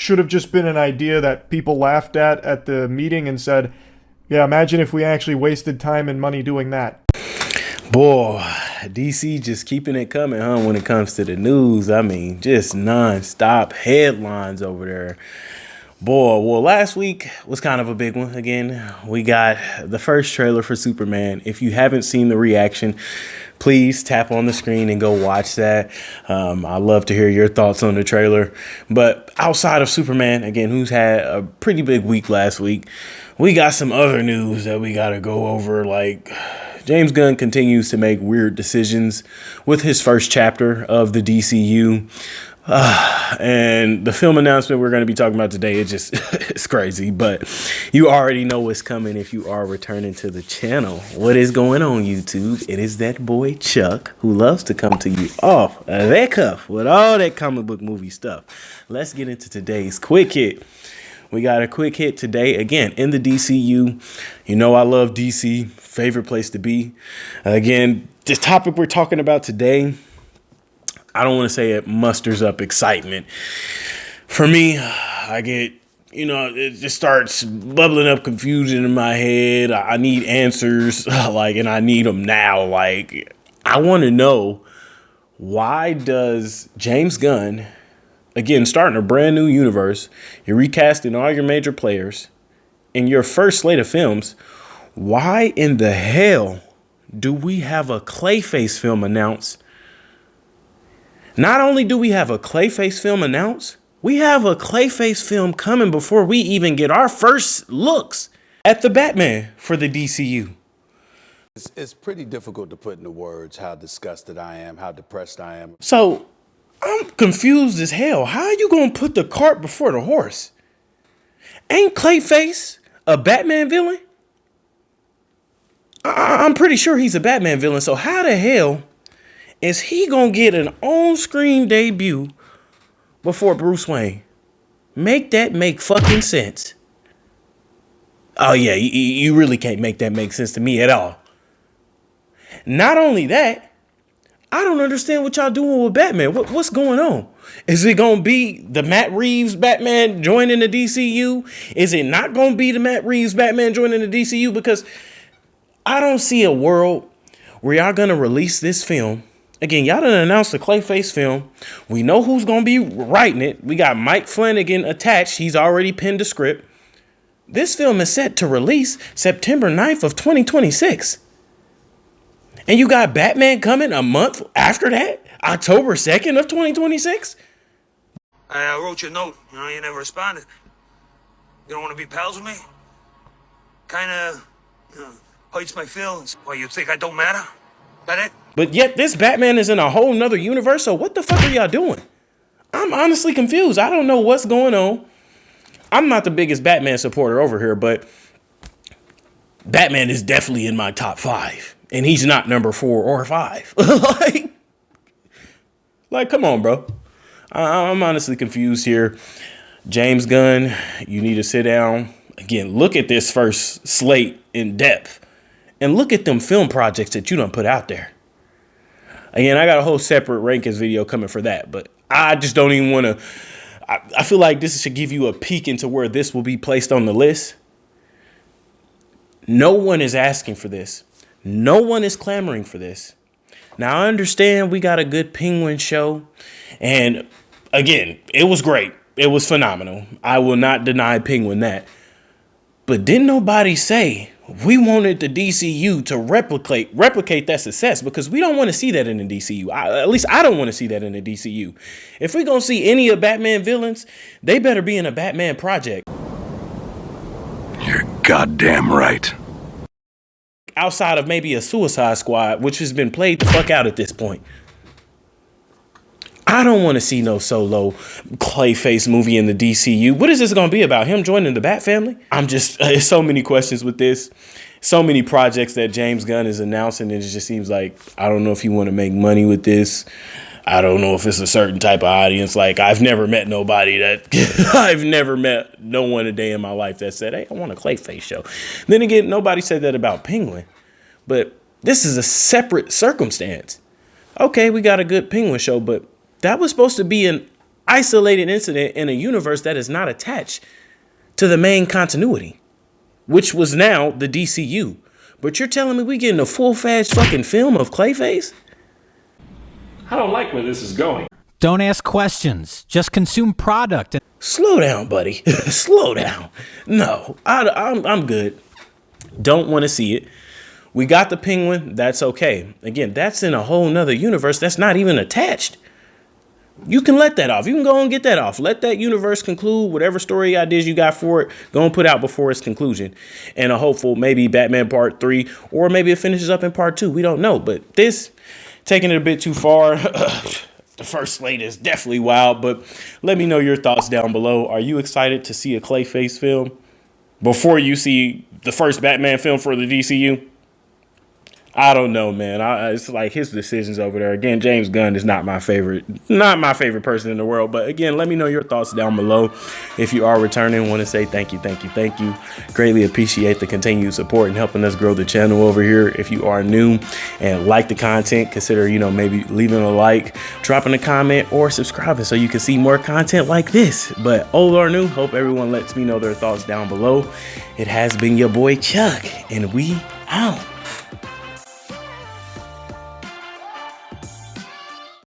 should have just been an idea that people laughed at the meeting and said, yeah, imagine if we actually wasted time and money doing that. Boy, DC just keeping it coming, huh, when it comes to the news. I mean, just non-stop headlines over there. Boy, well, last week was kind of a big one. Again, we got the first trailer for Superman. If you haven't seen the reaction, please tap on the screen and go watch that. I'd love to hear your thoughts on the trailer. But outside of Superman, again, who's had a pretty big week last week, we got some other news that we got to go over. Like, James Gunn continues to make weird decisions with his first chapter of the DCU. And the film announcement we're going to be talking about today, it's crazy, but you already know what's coming if you are returning to the channel. What is going on, YouTube? It is that boy Chuck who loves to come to you off that cuff with all that comic book movie stuff. Let's get into today's quick hit. We got a quick hit today, again, in the DCU. You know I love DC, favorite place to be. Again, this topic we're talking about today, I don't want to say it musters up excitement. For me, I get, it just starts bubbling up confusion in my head. I need answers, and I need them now. I want to know, why does James Gunn, again, starting a brand new universe, you're recasting all your major players in your first slate of films, why in the hell do we have a Clayface film announced? Not only do we have a Clayface film announced, we have a Clayface film coming before we even get our first looks at the Batman for the DCU. It's pretty difficult to put into words how disgusted I am, how depressed I am. So I'm confused as hell. How are you going to put the cart before the horse? Ain't Clayface a Batman villain? I'm pretty sure he's a Batman villain. So how the hell is he going to get an on-screen debut before Bruce Wayne? Make that make fucking sense. Oh, yeah, you really can't make that make sense to me at all. Not only that, I don't understand what y'all doing with Batman. What's going on? Is it going to be the Matt Reeves Batman joining the DCU? Is it not going to be the Matt Reeves Batman joining the DCU? Because I don't see a world where y'all going to release this film. Again, y'all done announced the Clayface film. We know who's going to be writing it. We got Mike Flanagan attached. He's already penned the script. This film is set to release September 9th of 2026. And you got Batman coming a month after that? October 2nd of 2026? I wrote you a note. You never responded. You don't want to be pals with me? Kind of hurts my feelings. Why, you think I don't matter? That it? But yet this Batman is in a whole nother universe, so what the fuck are y'all doing? I'm honestly confused. I don't know what's going on. I'm not the biggest Batman supporter over here, but Batman is definitely in my top 5. And he's not number 4 or 5. like, come on, bro. I'm honestly confused here. James Gunn, you need to sit down. Again, look at this first slate in depth. And look at them film projects that you done put out there. Again, I got a whole separate rankings video coming for that. But I just don't even want to. I feel like this should give you a peek into where this will be placed on the list. No one is asking for this. No one is clamoring for this. Now, I understand we got a good Penguin show. And again, it was great. It was phenomenal. I will not deny Penguin that. But didn't nobody say we wanted the DCU to replicate that success? Because we don't want to see that in the DCU. At least I don't want to see that in the DCU. If we're going to see any of Batman villains, they better be in a Batman project. You're goddamn right. Outside of maybe a Suicide Squad, which has been played the fuck out at this point. I don't want to see no solo Clayface movie in the DCU. What is this going to be about? Him joining the Bat family? There's so many questions with this. So many projects that James Gunn is announcing. And it just seems like, I don't know if you want to make money with this. I don't know if it's a certain type of audience. Like, I've never met nobody I've never met no one a day in my life that said, hey, I want a Clayface show. Then again, nobody said that about Penguin. But this is a separate circumstance. Okay, we got a good Penguin show, but that was supposed to be isolated incident in a universe that is not attached to the main continuity, which was now the DCU. But you're telling me we getting a full-fledged fucking film of Clayface? I don't like where this is going. Don't ask questions. Just consume product. Slow down, buddy. Slow down. No, I'm good. Don't want to see it. We got the Penguin. That's okay. Again, that's in a whole nother universe that's not even attached. You can let that off. You can go and get that off. Let that universe conclude whatever story ideas you got for it. Go and put out before its conclusion. And a hopeful maybe Batman Part 3, or maybe it finishes up in Part 2. We don't know. But this, taking it a bit too far. The first slate is definitely wild. But let me know your thoughts down below. Are you excited to see a Clayface film before you see the first Batman film for the DCU? I don't know, man. It's like his decisions over there. Again, James Gunn is not my favorite person in the world. But again, let me know your thoughts down below. If you are returning, want to say thank you. Greatly appreciate the continued support and helping us grow the channel over here. If you are new and like the content, consider, maybe leaving a like, dropping a comment, or subscribing so you can see more content like this. But old or new, hope everyone lets me know their thoughts down below. It has been your boy Chuck, and we out.